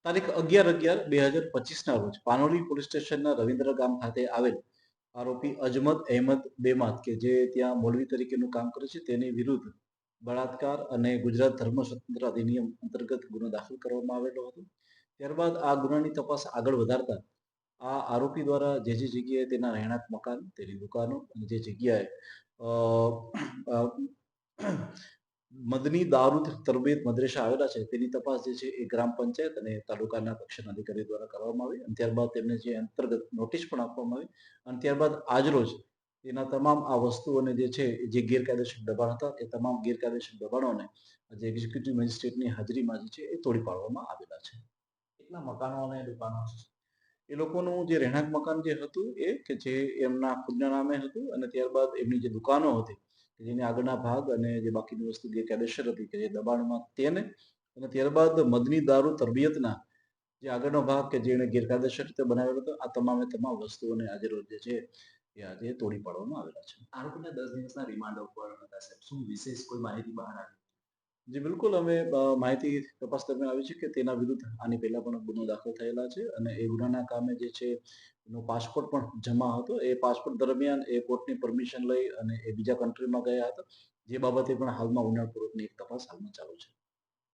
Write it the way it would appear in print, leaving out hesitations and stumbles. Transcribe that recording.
તારીખ 11/11/2025ના રોજ પાનોલી પોલીસ સ્ટેશનના રવિન્દ્ર ગામ ખાતે આવેલ આરોપી અજમત અહેમદ બેમાત કે જે ત્યાં મૌલવી તરીકેનું કામ કરે છે તેની વિરુદ્ધ બળાત્કાર અને ગુજરાત ધર્મ સ્વતંત્ર અધિનિયમ અંતર્ગત ગુનો દાખલ કરવામાં આવેલો હતો. ત્યારબાદ આ ગુનાની તપાસ આગળ વધારતા આ આરોપી દ્વારા જે જગ્યાએ તેના રહેણાંક મકાન, તેની દુકાનો અને જે જગ્યાએ અ, અ, મદની દારૂદ તરબીયત મદ્રેસા આવેલા છે તેની તપાસ જે છે એ ગ્રામ પંચાયત અને તાલુકાના કક્ષાના અધિકારી દ્વારા કરવામાં આવી અને ત્યારબાદ તેમને જે અંતર્ગત નોટિસ પણ આપવામાં આવી અને ત્યારબાદ આજરોજ તેના તમામ આ વસ્તુઓને જે છે જે ગેરકાયદેસર દબાણ હતા એ તમામ ગેરકાયદેસર દબાણોને જે એક્ઝિક્યુટિવ મેજિસ્ટ્રેટની હાજરીમાં જે છે એ તોડી પાડવામાં આવેલા છે. એટલા મકાનો અને દુકાનો છે. એ લોકોનું જે રહેણાંક મકાન જે હતું એ કે જે એમના ખુદના નામે હતું અને ત્યારબાદ એમની જે દુકાનો હતી કે જેની આગળના ભાગ અને જે બાકીની વસ્તુ ગેરકાયદેસર હતી કે જે દબાણમાં તેને અને ત્યારબાદ મદની દારૂ તરબિયતના જે આગળનો ભાગ કે જેને ગેરકાયદેસર રીતે બનાવેલો હતો આ તમામે તમામ વસ્તુઓને આજે રોજ જે છે એ આજે તોડી પાડવામાં આવેલા છે. આરોપીના 10 દિવસના રિમાન્ડ ઉપર હતા સાહેબ. શું વિશેષ કોઈ માહિતી બહાર આવી? જી બિલકુલ અમે માહિતી તપાસ દરમિયાન આવી છે કે તેના વિરુદ્ધ આની પહેલા પણ ગુનો દાખલ થયેલા છે અને એ ગુનાના કામે જે છે એનો પાસપોર્ટ પણ જમા હતો. એ પાસપોર્ટ દરમિયાન એ કોર્ટની પરમિશન લઈ અને એ બીજા કન્ટ્રીમાં ગયા હતા. જે બાબતે પણ હાલમાં ઊંડાણપૂર્વકની એક તપાસ હાલમાં ચાલુ છે.